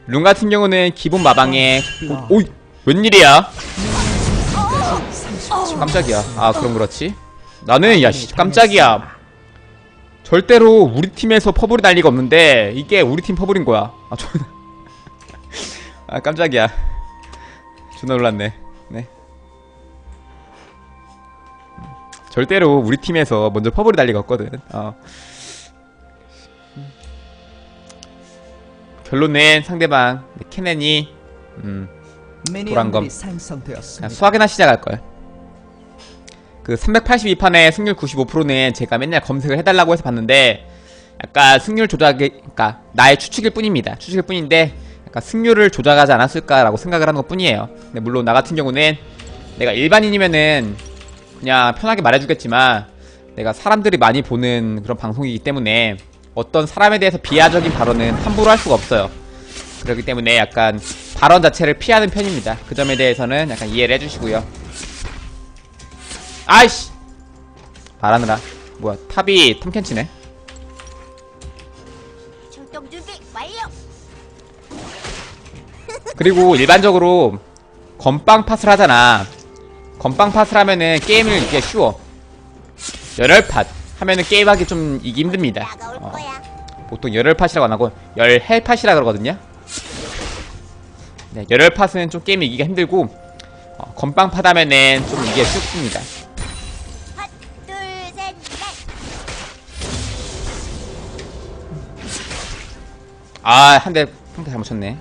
룬 같은 경우는 기본 마방에 오이 웬일이야? 깜짝이야. 아 그럼 그렇지. 나는 야씨 깜짝이야. 절대로 우리 팀에서 퍼블이 날 리가 없는데 이게 우리 팀 퍼블인 거야. 아 존나. 아 깜짝이야. 존나 놀랐네. 네. 절대로 우리 팀에서 먼저 퍼블이 날 리가 없거든. 결론은 상대방 케넨이 도란검 그냥 수학이나 시작할걸. 그 382판에 승률 95%는 제가 맨날 검색을 해달라고 해서 봤는데 약간 승률 조작이 그니까 나의 추측일 뿐입니다. 추측일 뿐인데 약간 승률을 조작하지 않았을까라고 생각을 하는 것 뿐이에요. 근데 물론 나 같은 경우는 내가 일반인이면은 그냥 편하게 말해주겠지만 내가 사람들이 많이 보는 그런 방송이기 때문에 어떤 사람에 대해서 비하적인 발언은 함부로 할 수가 없어요. 그렇기 때문에 약간 발언 자체를 피하는 편입니다. 그 점에 대해서는 약간 이해를 해주시고요. 아이씨! 말하느라. 뭐야, 탑이 탐켄치네? 출동 준비 완료. 그리고 일반적으로 건빵 팟을 하잖아. 건빵 팟을 하면은 게임을 이게 쉬워. 열혈 팟 하면은 게임하기 좀 이기 힘듭니다. 보통 열혈 팟이라고 안 하고 열헬 팟이라 그러거든요. 네, 열혈 팟은 좀 게임 이기가 힘들고 건빵 팟 하면은 좀 이게 쉽습니다. 핫, 둘, 셋, 넷. 아, 한 대 평타 잘못 쳤네.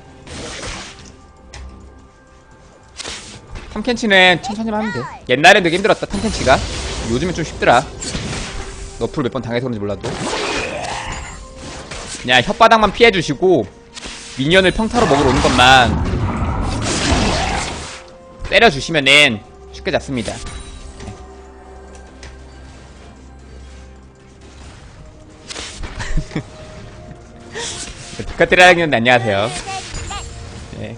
탐켄치는 천천히만 하면 돼. 옛날엔 되게 힘들었다, 탐켄치가. 요즘엔 좀 쉽더라. 너플 몇 번 당해서 그런지 몰라도. 그냥 혓바닥만 피해주시고 미니언을 평타로 먹으러 오는 것만 때려주시면은 쉽게 잡습니다. 두카티라장님 안녕하세요. 네.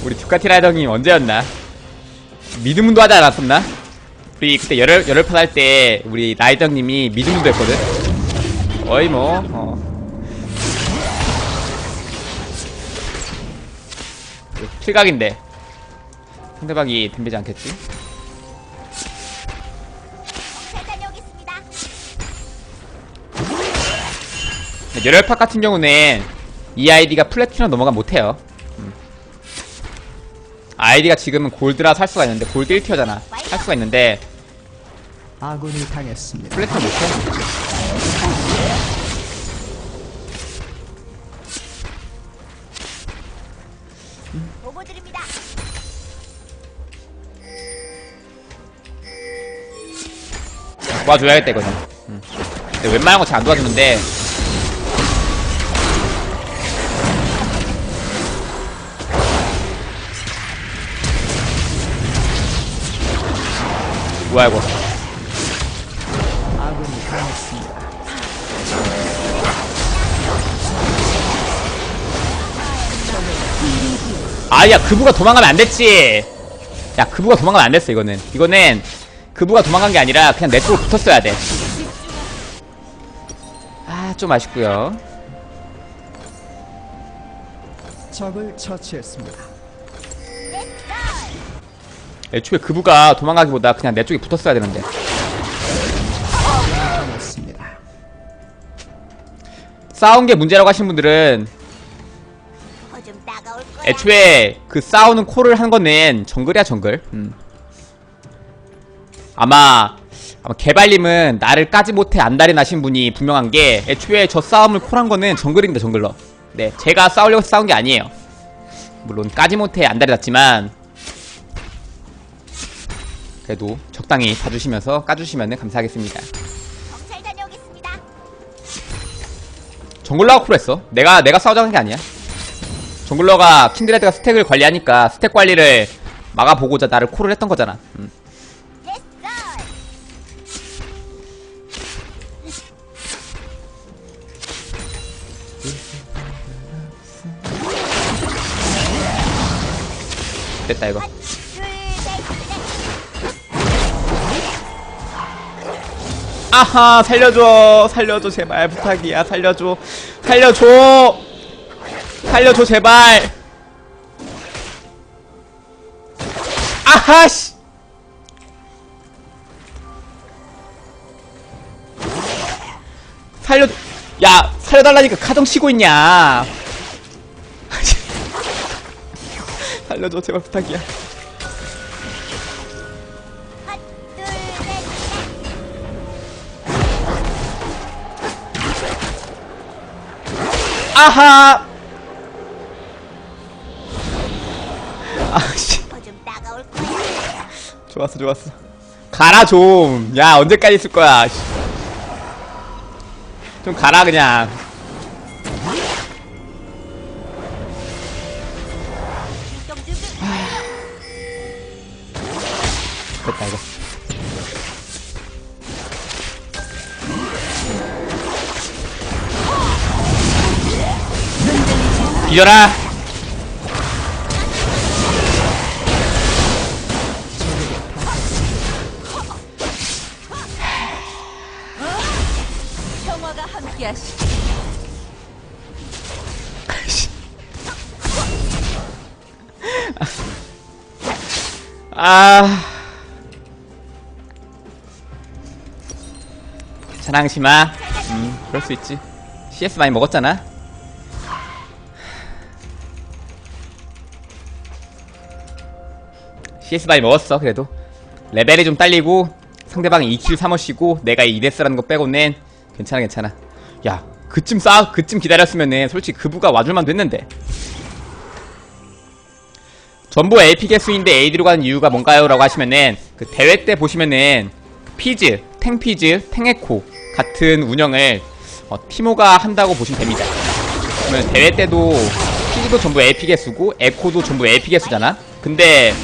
우리 두카티라장님 언제였나? 미드문도 하지 않았었나? 우리 그때 열혈판 할 때 우리 라이정님이 미드문도 했거든? 거의 뭐 필각인데 상대방이 덤비지 않겠지? 잘 다녀오겠습니다. 열혈팟 같은 경우는 이 아이디가 플래티넘 넘어가 못해요. 아이디가 지금은 골드라 살 수가 있는데 골드 1티어잖아. 살 수가 있는데 아군이 당했습니다. 플래티넘 못해. 보고 드립니다. 도와줘야겠다 이거는. 근데 웬만한 거 잘 안 도와주는데 뭐야 이거. 아군이 당했습니다. 아야 그부가 도망가면 안 됐지. 야 그부가 도망가면 안 됐어. 이거는 그부가 도망간 게 아니라 그냥 내 쪽으로 붙었어야 돼. 아 좀 아쉽고요. 적을 처치했습니다. 애초에 그부가 도망가기보다 그냥 내 쪽에 붙었어야 되는데. 당했습니다. 싸운 게 문제라고 하신 분들은 좀 따가울 거야. 애초에 그 싸우는 콜을 한 거는 정글이야 정글. 아마 개발님은 나를 까지 못해 안달이 나신 분이 분명한 게 애초에 저 싸움을 콜한 거는 정글입니다 정글러. 네 제가 싸우려고 싸운 게 아니에요. 물론 까지 못해 안달이 났지만 그래도 적당히 봐주시면서 까주시면 감사하겠습니다. 잘 다녀오겠습니다. 정글러가 콜했어. 내가 싸우자는 게 아니야. 정글러가 킨드레드가 스택을 관리하니까 스택 관리를 막아보고자 나를 콜을 했던 거잖아. 됐다 이거. 아하 살려줘 살려줘 제발 부탁이야 살려줘 살려줘. 살려줘 제발. 아하씨. 살려. 야 살려달라니까 가정 치고 있냐. 살려줘 제발 부탁이야. 핫, 둘, 셋, 아하. 아씨. 좀 따가울 거야. 좋았어 좋았어. 가라 좀. 야 언제까지 있을 거야. 좀 가라 그냥. 출동 준비. 됐다 이거. 뒤져라. 평화가 함께하시. 아. 자랑심아. 그럴 수 있지. CS 많이 먹었잖아. CS 많이 먹었어. 그래도 레벨이 좀 딸리고 상대방이 2킬 3어시고 내가 2데스라는 거 빼고는 괜찮아 괜찮아. 야 그쯤 기다렸으면은 솔직히 그부가 와줄만도 했는데. 전부 AP 개수인데 AD로 가는 이유가 뭔가요? 라고 하시면은 그 대회 때 보시면은 피즈, 탱피즈, 탱에코 같은 운영을 티모가 한다고 보시면 됩니다. 그러면 대회 때도 피즈도 전부 AP 개수고 에코도 전부 AP 개수잖아. 근데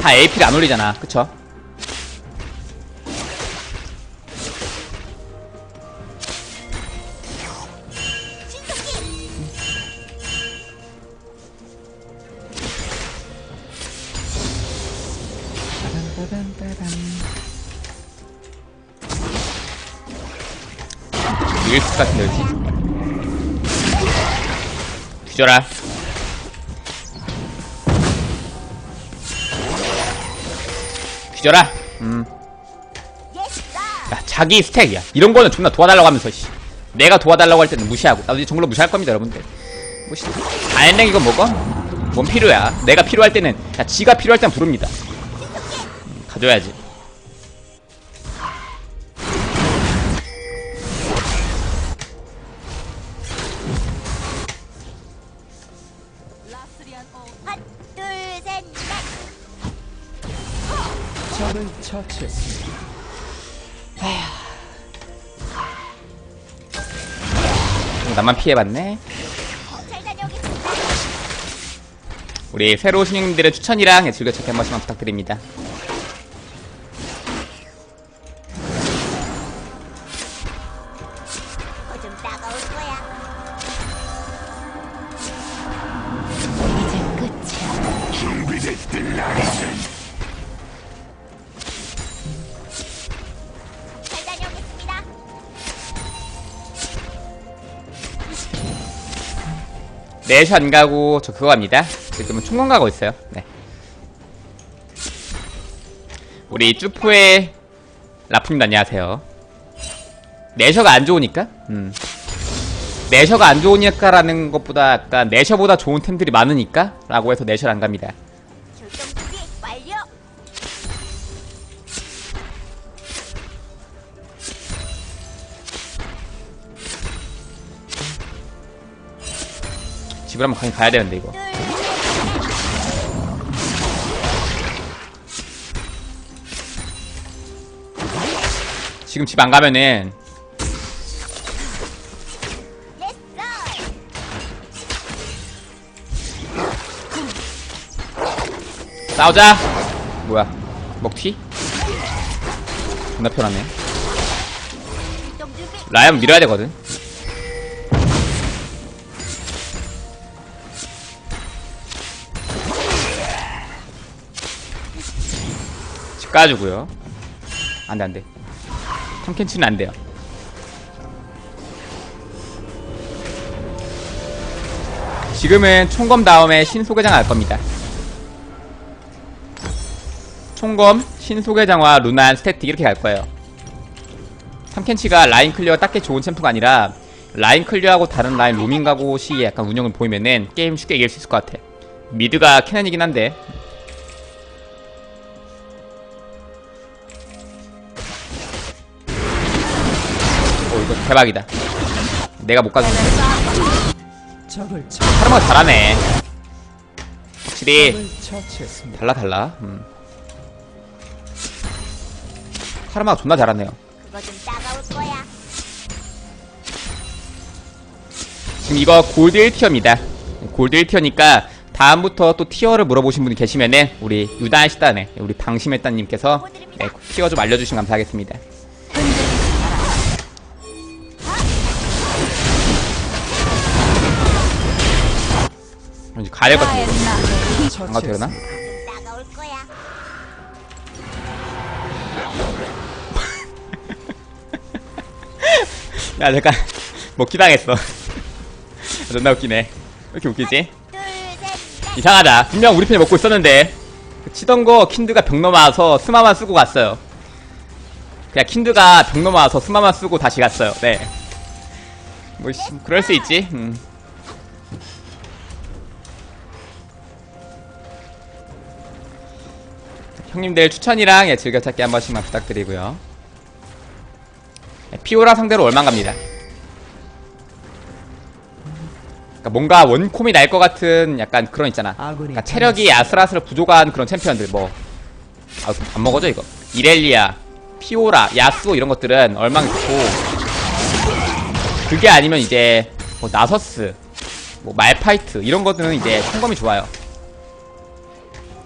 다 AP를 안 올리잖아. 그쵸? 이길 것 같은데 그치? 뒤져라. 뒤져라. 야 자기 스택이야. 이런 거는 존나 도와달라고 하면서 씨. 내가 도와달라고 할 때는 무시하고. 나도 이제 정글로 무시할 겁니다 여러분들. 무시. 아엔랭 이거 먹어? 뭔 필요야. 내가 필요할 때는 야 지가 필요할 땐 부릅니다. 가져야지. 핫, 둘, 셋, 넷. 적을 처치했습니다. 나만 피해봤네. 잘 다녀오겠습니다. 우리 새로 오신 형님들의 추천이랑 즐겨찾기 한 번씩만 부탁드립니다. 좀 따가울 거야. 잘 다녀오겠습니다. 내셔 안 가고 저 그거 갑니다. 지금은 총괄 가고 있어요. 네. 우리 쭈푸의 라프님 안녕하세요. 내셔가 안 좋으니까? 내셔가 안 좋으니까라는 것보다 약간 내셔보다 좋은 템들이 많으니까? 라고 해서 내셔를 안 갑니다. 출동 준비 완료. 집을 한번 가긴 가야 되는데 이거. 둘, 지금 집 안 가면은 넷, 넷. 싸우자. 뭐야? 먹튀? 존나 편하네. 출동 준비. 라이언 밀어야 되거든. 집 까주고요. 안돼 안돼. 탐켄치는 안돼요. 지금은 총검 다음에 신소개장 할 겁니다. 총검, 신소개장과 루난, 스태틱 이렇게 갈 거예요. 삼켄치가 라인 클리어 딱히 좋은 챔프가 아니라 라인 클리어하고 다른 라인 로밍 가고 시기에 약간 운영을 보이면은 게임 쉽게 이길 수 있을 것 같아. 미드가 캐넨이긴 한데. 오, 이거 대박이다. 내가 못 가서 적을 카르마가 잘하네. 확실히 처치했습니다. 달라. 카르마가 존나 잘하네요. 그거 좀 따가울 거야. 지금 이거 골드 1티어입니다. 골드 1티어니까 다음부터 또 티어를 물어보신 분이 계시면은 우리 유다시다네 우리 방심했다님께서 네, 티어 좀 알려주시면 감사하겠습니다. 이제 가야 될 것 같은데. 안 가도 되나? 좀 따가울 거야. 야 잠깐 먹기 당했어. 존나 웃기네. 왜 이렇게 웃기지? 둘, 셋, 넷. 이상하다. 분명 우리 편이 먹고 있었는데 그 치던 거 킨드가 병 넘어와서 스마만 쓰고 갔어요. 그냥 킨드가 병 넘어와서 스마만 쓰고 다시 갔어요. 네. 뭐 그럴 수 있지. 형님들 추천이랑 예, 즐겨찾기 한 번씩만 부탁드리고요. 피오라 상대로 얼만 갑니다. 그러니까 뭔가 원콤이 날 것 같은 약간 그런 있잖아. 그러니까 체력이 아슬아슬 부족한 그런 챔피언들 뭐 안 먹어져 이거. 이렐리아, 피오라, 야스오 이런 것들은 얼망 좋고 그게 아니면 이제 뭐 나서스, 뭐 말파이트 이런 것들은 이제 총검이 좋아요.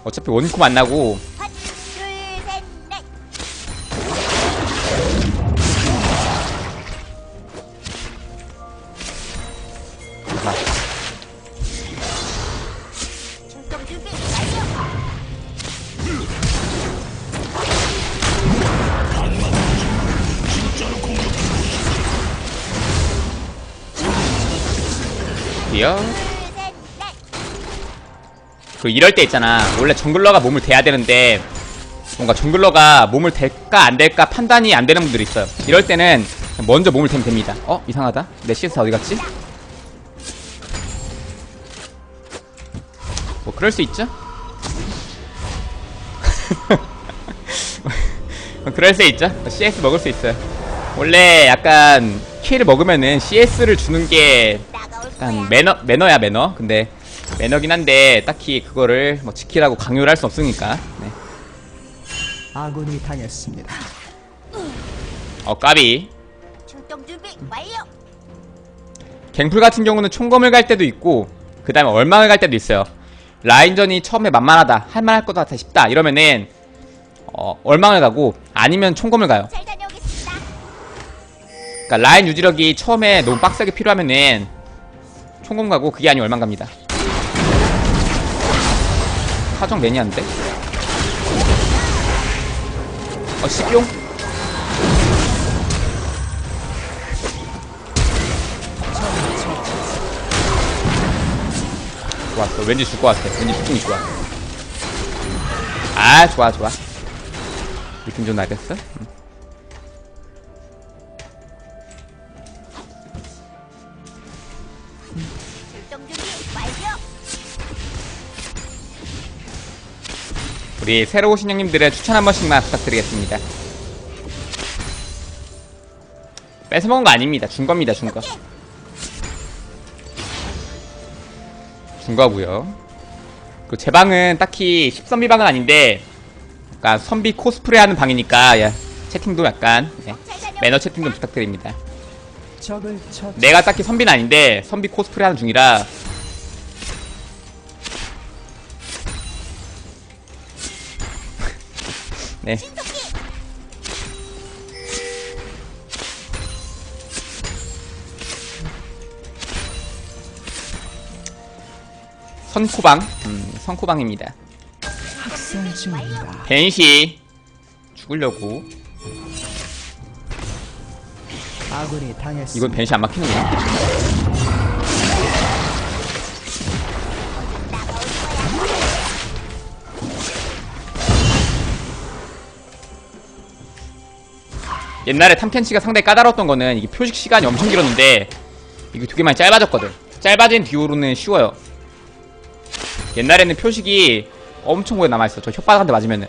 어차피 원콤 안 나고. 둘, 셋, 넷. 출동 준비 완료. 드디어 둘, 셋, 넷. 그 이럴 때 있잖아. 원래 정글러가 몸을 대야 되는데 뭔가 정글러가 몸을 댈까 안 댈까 판단이 안 되는 분들이 있어요. 이럴 때는 먼저 몸을 대면 됩니다. 이상하다. 내 CS 어디 갔지? 뭐 그럴 수 있죠? 그럴 수 있죠. CS 먹을 수 있어요. 원래 약간 킬을 먹으면은 CS를 주는 게 따가울 약간 거야. 매너야 매너. 근데 매너긴 한데 딱히 그거를 뭐 지키라고 강요를 할 수 없으니까. 네. 아군이 당했습니다. 까비. 출동 준비 완료. 갱플 같은 경우는 총검을 갈 때도 있고 그 다음에 얼망을 갈 때도 있어요. 라인전이 처음에 만만하다 할만할 것 같아 싶다 이러면은 얼망을 가고 아니면 총검을 가요. 잘 다녀오겠습니다. 그러니까 라인 유지력이 처음에 너무 빡세게 필요하면은 총검 가고 그게 아니면 얼망 갑니다. 사정 매니아인데? 식용? 좋았어. 왠지 줄 것 같아. 왠지 느낌이 좋아. 좋아. 느낌 좀 나겠어? 출동 준비 완료. 우리 새로 오신 형님들의 추천 한 번씩만 부탁드리겠습니다. 뺏어먹은 거 아닙니다. 준 겁니다. 준 거. 준 거고요. 그 제 방은 딱히 10선비 방은 아닌데 약간 선비 코스프레 하는 방이니까 채팅도 약간 매너 채팅 좀 부탁드립니다. 적을 처치. 내가 딱히 선비는 아닌데 선비 코스프레 하는 중이라 네. 선코방 선코방입니다. 학살 중입니다. 벤시 죽으려고. 아군이 당했습니다. 이건 벤시 안 막히는구나. 옛날에 탐켄치가 상당히 까다로웠던 거는 이게 표식 시간이 엄청 길었는데 이게 되게 많이 짧아졌거든. 짧아진 뒤로는 쉬워요. 옛날에는 표식이 엄청 오래 남아있어. 저 혓바닥한테 맞으면은.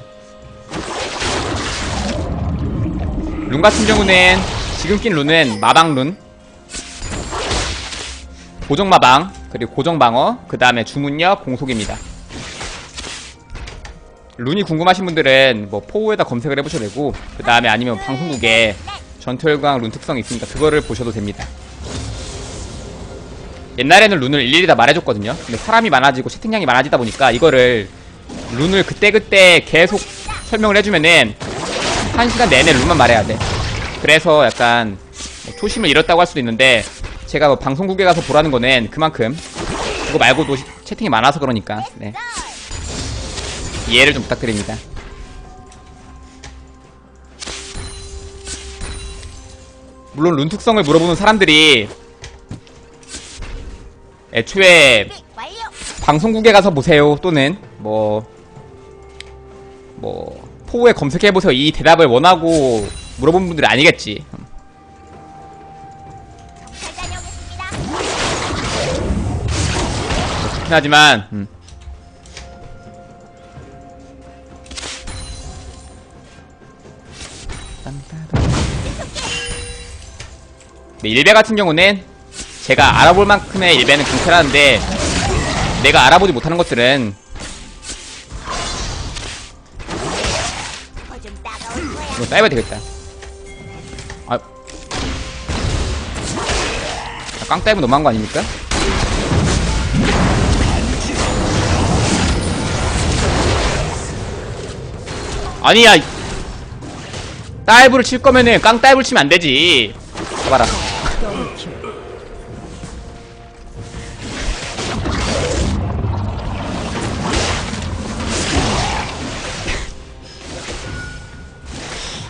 룬 같은 경우는 지금 낀 룬은 마방룬, 고정마방, 그리고 고정방어, 그 다음에 주문력, 공속입니다. 룬이 궁금하신 분들은 뭐 포우에다 검색을 해보셔도 되고, 그 다음에 아니면 방송국에 전투혈광 룬 특성이 있으니까 그거를 보셔도 됩니다. 옛날에는 룬을 일일이 다 말해줬거든요. 근데 사람이 많아지고 채팅량이 많아지다 보니까 이거를 룬을 그때그때 계속 설명을 해주면은 1시간 내내 룬만 말해야 돼. 그래서 약간 뭐 초심을 잃었다고 할 수도 있는데, 제가 뭐 방송국에 가서 보라는 거는 그만큼 그거 말고도 채팅이 많아서 그러니까 네. 이해를 좀 부탁드립니다. 물론 룬 특성을 물어보는 사람들이 애초에 준비 완료. 방송국에 가서 보세요 또는 포우에 검색해보세요 이 대답을 원하고 물어본 분들이 아니겠지. 정찰 다녀오겠습니다. 그렇긴 하지만 네, 일베 같은 경우는 제가 알아볼 만큼의 일베는 강탈하는데, 내가 알아보지 못하는 것들은 좀 따가울 거야. 이거 따입어야 되겠다. 깡 따입은 너무한 거 아닙니까? 아니야, 다이브를 칠 거면은 깡 다이브를 치면 안 되지. 봐봐라.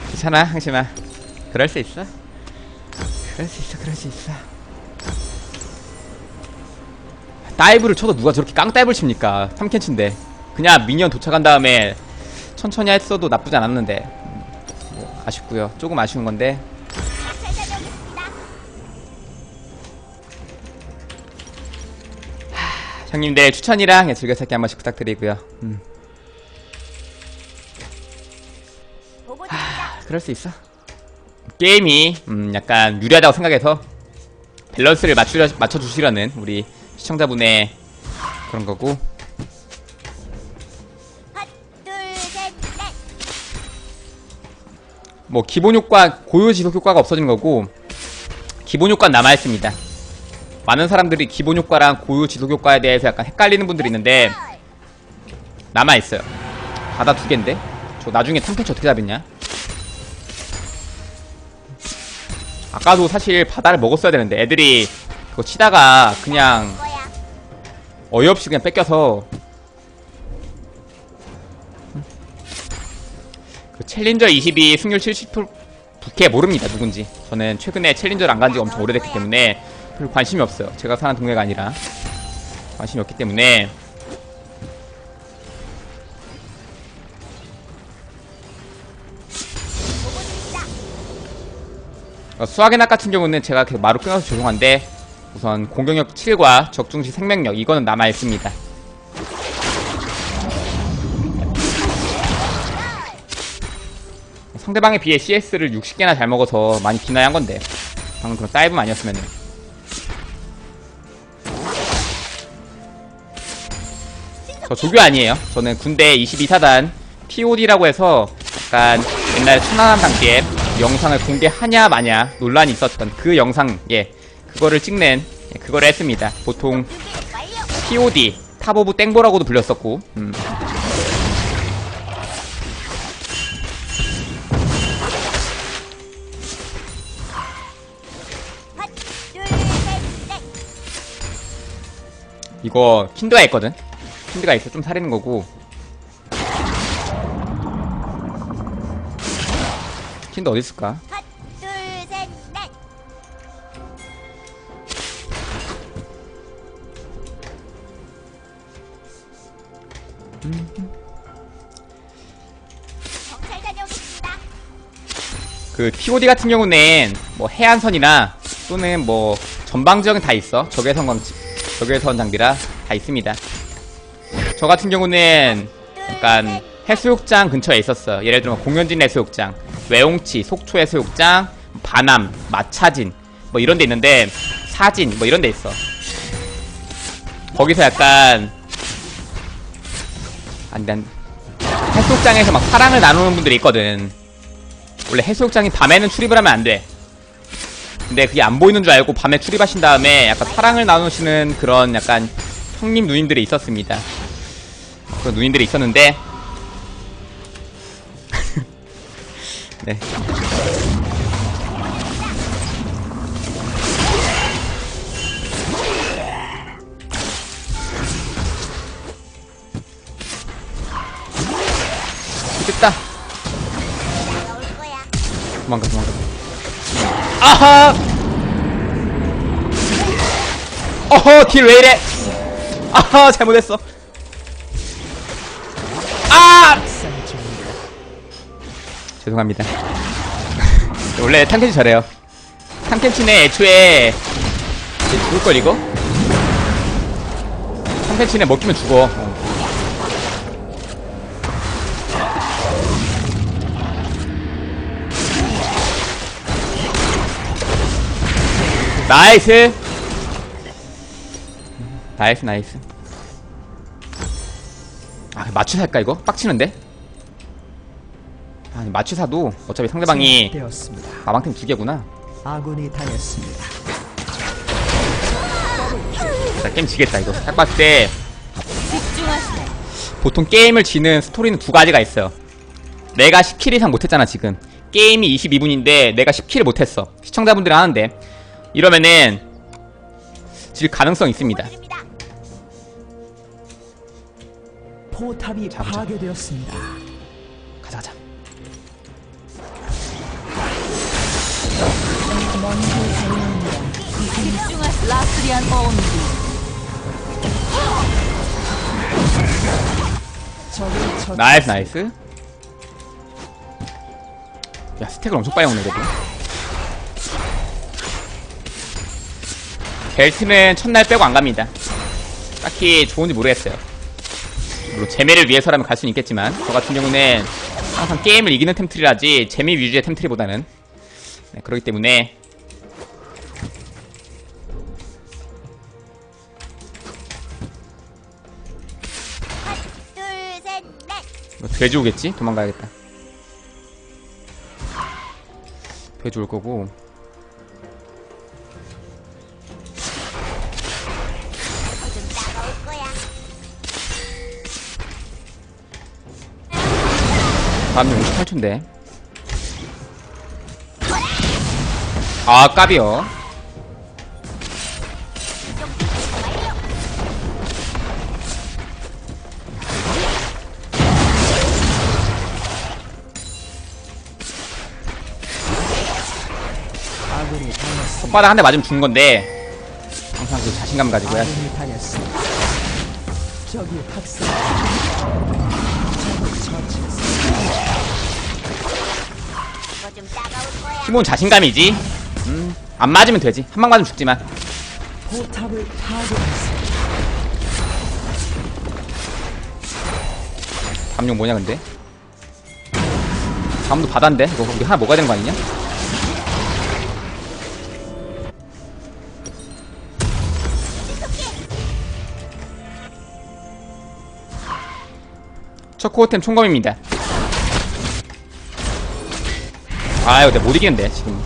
괜찮아, 항심아. 그럴 수 있어. 그럴 수 있어, 그럴 수 있어. 다이브를 쳐도 누가 저렇게 깡 다이브를 칩니까? 3캔치인데. 그냥 미니언 도착한 다음에 천천히 했어도 나쁘지 않았는데. 뭐 아쉽고요. 조금 아쉬운 건데. 정찰 다녀오겠습니다. 형님들 추천이랑 즐겨찾기 한 번씩 부탁드리고요. 보고 있습니다. 그럴 수 있어. 게임이 약간 유리하다고 생각해서 밸런스를 맞춰주시려는 우리 시청자분의 그런 거고. 하나, 둘, 셋, 넷. 뭐 기본 효과, 고유 지속 효과가 없어진 거고, 기본 효과는 남아있습니다. 많은 사람들이 기본 효과랑 고유 지속 효과에 대해서 약간 헷갈리는 분들이 있는데 남아있어요. 바다 2개인데 저 나중에 탐켄치 어떻게 잡았냐? 아까도 사실 바다를 먹었어야 되는데 애들이 그거 치다가 그냥 거야. 어이없이 그냥 뺏겨서. 그 챌린저 22 승률 70% 부캐 모릅니다 누군지. 저는 최근에 챌린저를 안 간지가 엄청 오래됐기 때문에 별로 관심이 없어요. 제가 사는 동네가 아니라 관심이 없기 때문에. 보고 있습니다. 수학의 낙 같은 경우는 제가 계속 마루 끊어서 죄송한데 우선 공격력 7과 적중시 생명력 이거는 남아있습니다. 상대방에 비해 CS를 60개나 잘 먹어서 많이 기나야 한 건데 방금 그런 다이브만 아니었으면은. 저 조교 아니에요. 저는 군대 22사단 POD라고 해서 약간 옛날에 천안함 당시에 영상을 공개하냐 마냐 논란이 있었던 그 영상, 예, 그거를 찍는, 예, 그거를 했습니다. 보통 준비 완료. POD 탑 오브 땡보라고도 불렸었고. 하나, 둘, 셋, 넷. 이거 킨드가 있거든. 킨드가 있어 좀 사리는 거고. 킨드 어디 있을까? 하나, 둘, 셋, 넷. 정찰 다녀오겠습니다. 그 POD 같은 경우는 뭐 해안선이나 또는 뭐 전방지역은 다 있어. 적외선 장비라 다 있습니다. 저 같은 경우는 약간 해수욕장 근처에 있었어. 예를 들면 공연진 해수욕장, 외홍치, 속초 해수욕장, 반암, 마차진 뭐 이런 데 있는데, 사진 뭐 이런 데 있어. 거기서 약간 난 해수욕장에서 막 사랑을 나누는 분들이 있거든. 원래 해수욕장이 밤에는 출입을 하면 안 돼. 근데 그게 안 보이는 줄 알고 밤에 출입하신 다음에 약간 사랑을 나누시는 그런 약간 형님 누님들이 있었습니다. 그런 누님들이 있었는데 네. 됐다. 올 거야. 도망가. 아하! 어허, 딜 왜 이래? 아하, 잘못했어. 아! 학살 중입니다. 죄송합니다. 원래 탐켄치 저래요. 탐켄치는 애초에 이제 죽을걸 이거? 탐켄치는 먹히면 죽어. 나이스. 나이스. 아, 마취 살까 이거? 빡치는데? 아니, 마취 사도 어차피 상대방이 되었습니다. 마방템 2개구나. 아군이 당했습니다. 나 게임 지겠다 이거. 딱 봤을 때 집중하시네. 보통 게임을 지는 스토리는 2가지가 있어요. 내가 10킬 이상 못했잖아 지금. 게임이 22분인데 내가 10킬을 못했어. 시청자분들이 하는데 이러면은 질 가능성 있습니다. 드립니다. 포탑이 잡자. 파괴되었습니다. 가자. 집중하시. 라스리안 온디. 적을 쳐. 나이스. 야, 스택을 엄청 빨리 먹네 그래도. 벨트는 첫날 빼고 안 갑니다. 딱히 좋은지 모르겠어요. 물론 재미를 위해서라면 갈 수는 있겠지만 저 같은 경우는 항상 게임을 이기는 템트리라지 재미 위주의 템트리보다는 네, 그렇기 때문에 둘, 셋, 넷. 뭐 돼지 오겠지? 도망가야겠다. 돼지 올 거고. 좀 따가울 거야. 다음 58초인데. 아, 까비요. 아군이 당했습니다. 손바닥 한 대 맞으면 죽는 건데 항상 그 자신감 가지고 해야지. 아군이 당했습니다. 적이 학살 중입니다. 적을 처치했습니다. 이거 좀 따가울 거야. 힘은 자신감이지. 안 맞으면 되지. 한 방 맞으면 죽지만. 포탑을 파괴했습니다. 담용 뭐냐 근데? 다음도 바다인데? 이거 우리 하나 먹어야 되는 거 아니냐? 첫 코어템 총검입니다. 아 이거 내가 못 이기는데 지금.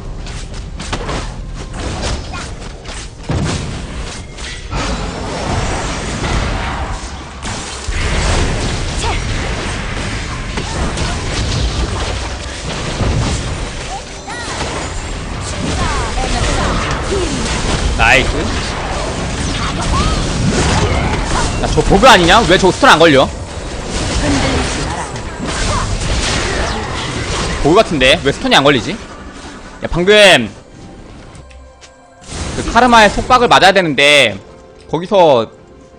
나이스. 야, 저 버그 아니냐? 왜 저거 스턴 안 걸려? 버그 같은데? 왜 스턴이 안 걸리지? 야, 방금 그 카르마의 속박을 맞아야 되는데 거기서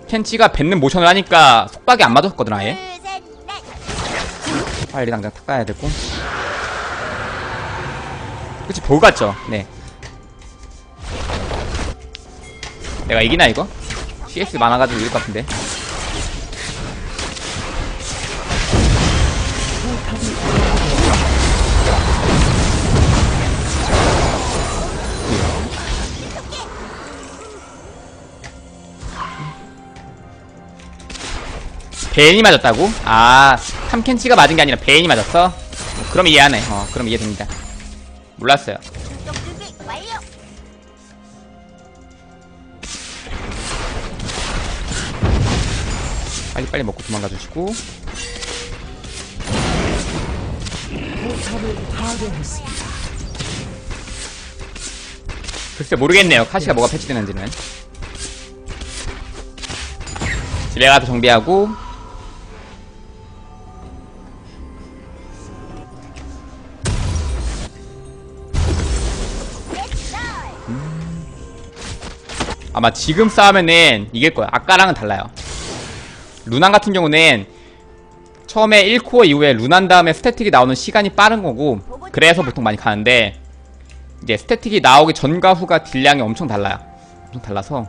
켄치가 뱉는 모션을 하니까 속박이 안 맞았거든 아예. 둘, 셋, 넷. 빨리 당장 탁 가야 되고. 그치, 보고 갔죠. 네. 내가 이기나 이거? CS 많아가지고 이길 것 같은데. 베인이 맞았다고? 아, 탐켄치가 맞은 게 아니라 베인이 맞았어? 그럼 이해하네. 그럼 이해됩니다. 몰랐어요. 출동 준비 완료. 빨리빨리 먹고 도망가 주시고. 포탑을 파괴했습니다. 글쎄 모르겠네요. 카시가 뭐가 패치되는지는. 집에 가서 정비하고. 아마 지금 싸우면은 이길 거야. 아까랑은 달라요. 루난 같은 경우는 처음에 1코어 이후에 루난 다음에 스태틱이 나오는 시간이 빠른 거고, 그래서 보통 많이 가는데, 이제 스태틱이 나오기 전과 후가 딜량이 엄청 달라요. 엄청 달라서.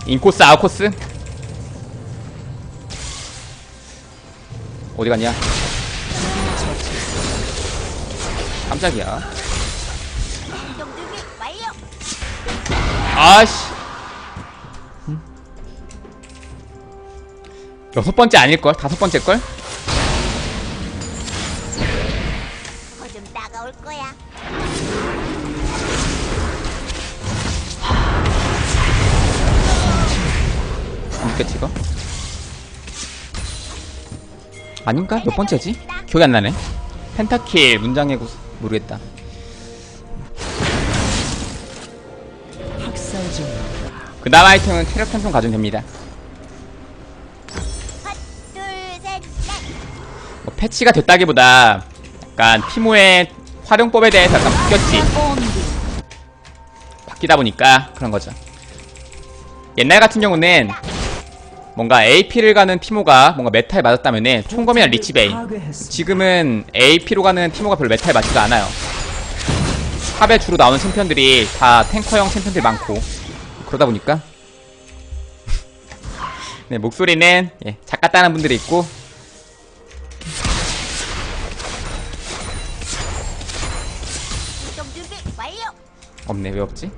인코스 아웃코스? 어디 갔냐? 깜짝이야. 출동 준비 완료. 아씨. 6번째 아닐걸? 5번째걸? 거 좀 따가울 거야. 죽겠지 이거? 아닌가? 몇 번째지? 기억이 안 나네. 펜타킬, 문장의 구 모르겠다. 학살 중. 그 다음 아이템은 체력 편성 가져면 됩니다. 둘, 셋, 넷. 뭐 패치가 됐다기보다 약간 티모의 활용법에 대해서 약간 바뀌었지. 바뀌다 보니까 그런 거죠. 옛날 같은 경우는 뭔가 AP를 가는 티모가 뭔가 메타에 맞았다면은 총검이나 리치베이. 지금은 AP로 가는 티모가 별로 메타에 맞지가 않아요. 탑에 주로 나오는 챔피언들이 다 탱커형 챔피언들이 많고 그러다 보니까 네, 목소리는 작가 따는 분들이 있고 출동 준비 완료. 없네. 왜 없지?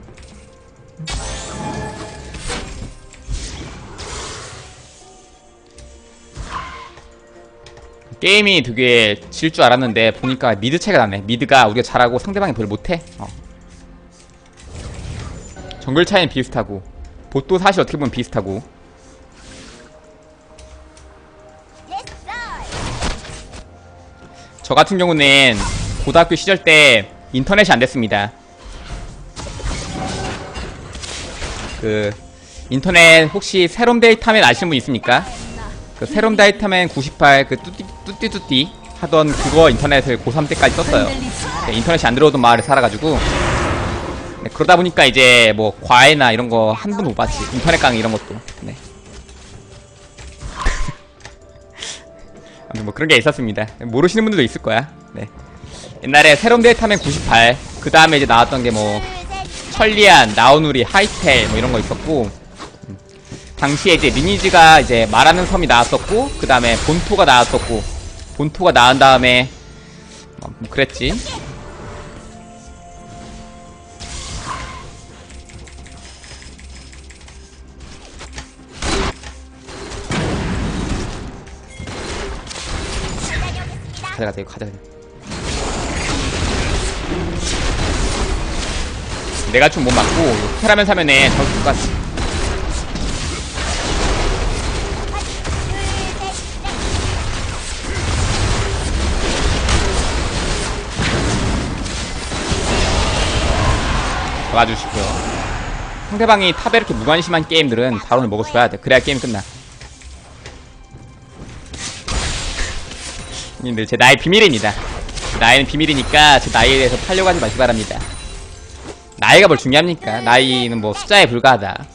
게임이 되게 질 줄 알았는데 보니까 미드 차이가 나네. 미드가 우리가 잘하고 상대방이 별로 못해. 정글 차이는 비슷하고 봇도 사실 어떻게 보면 비슷하고. 됐어. 저 같은 경우는 고등학교 시절 때 인터넷이 안 됐습니다. 그 인터넷 혹시 세롬 데이터맨 아시는 분 있습니까? 그 세롬 데이터맨 98 그 뚜띠뚜띠 하던 그거 인터넷을 고3 때까지 썼어요. 네, 인터넷이 안 들어오던 마을에 살아가지고. 네, 그러다 보니까 이제 뭐 과외나 이런 거 한 번도 못 봤지. 인터넷 강의 이런 것도. 네. 아무튼 뭐 그런 게 있었습니다. 모르시는 분들도 있을 거야. 네. 옛날에 세롬 데이터맨 98 그 다음에 이제 나왔던 게 뭐 천리안, 나우누리, 하이텔 뭐 이런 거 있었고, 당시에 이제 리니지가 이제 말하는 섬이 나왔었고, 그 다음에 본토가 나왔었고, 본토가 나온 다음에 뭐 그랬지. 가자 이거 가자. 내가 좀 못 맞고 테라면 사면은 더 죽을 것 같아. 와주시고요. 상대방이 탑에 이렇게 무관심한 게임들은 바론을 먹어줘야 돼. 그래야 게임 끝나. 님들 제 나이 비밀입니다. 나이는 비밀이니까 제 나이에 대해서 팔려고 하지 마시기 바랍니다. 나이가 뭘 중요합니까? 나이는 뭐 숫자에 불과하다.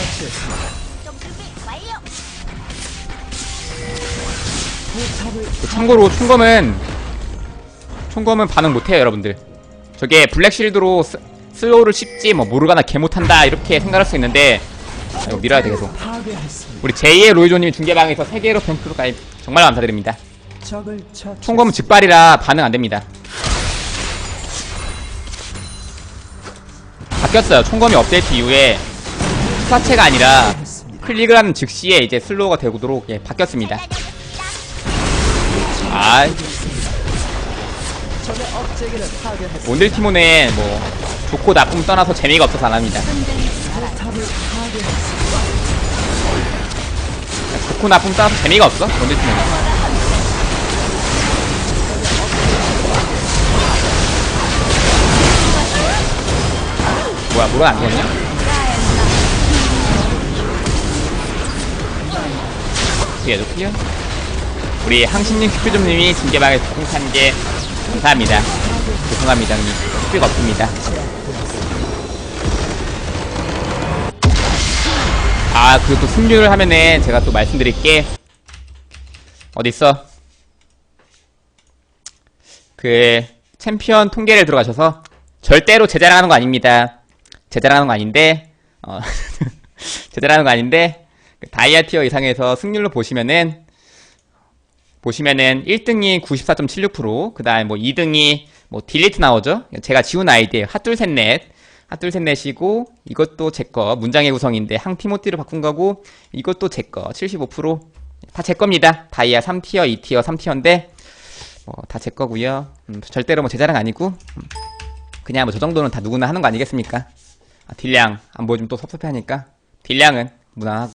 처치했습니다. 이동 준비 완료. 포탑을 참고로 총검은 반응 못해요 여러분들. 저게 블랙실드로 슬로우를 씹지 뭐 모르가나 개 못한다 이렇게 생각할 수 있는데 이거 밀어야 돼 계속. 파괴했습니다. 우리 제2의 로이조님이 중계방에서 3개로 뱅크로 가입 정말 감사드립니다. 적을 처치. 총검은 즉발이라 반응 안됩니다. 바뀌었어요. 총검이 업데이트 이후에 스타체가 아니라 클릭을 하는 즉시에 이제 슬로우가 되도록 바뀌었습니다. 아, 적의 억제기를 파괴했습니다. 몬델 티모네 뭐 좋고 나쁨 떠나서 재미가 없어서 안합니다. 포탑을 파괴했습니다. 좋고 나쁨 떠나서 재미가 없어 몬델 티모네. 뭐야, 뭐가 안 되냐? 얘도 클리어? 우리 항신님 큐피좀님이 중계방에 동산 게 감사합니다. 죄송합니다, 형님. 큐피가 없습니다. 아, 그리고 또 승률을 하면은 제가 또 말씀드릴게. 어딨어? 그, 챔피언 통계를 들어가셔서 절대로 제 자랑하는 거 아닙니다. 제 자랑하는 거 아닌데, 제 자랑하는 거 아닌데, 다이아 티어 이상에서 승률로 보시면은 1등이 94.76%, 그 다음에 뭐 2등이 뭐 딜리트 나오죠? 제가 지운 아이디에요. 핫둘셋넷이고, 이것도 제거, 문장의 구성인데, 항티모티로 바꾼 거고, 이것도 제거, 75%. 다 제겁니다. 다이아 3티어, 2티어, 3티어인데, 다 제거고요. 절대로 뭐 제 자랑 아니고, 그냥 뭐 저 정도는 다 누구나 하는 거 아니겠습니까? 딜량 안 보여주면 또 섭섭해 하니까 딜량은 무난하고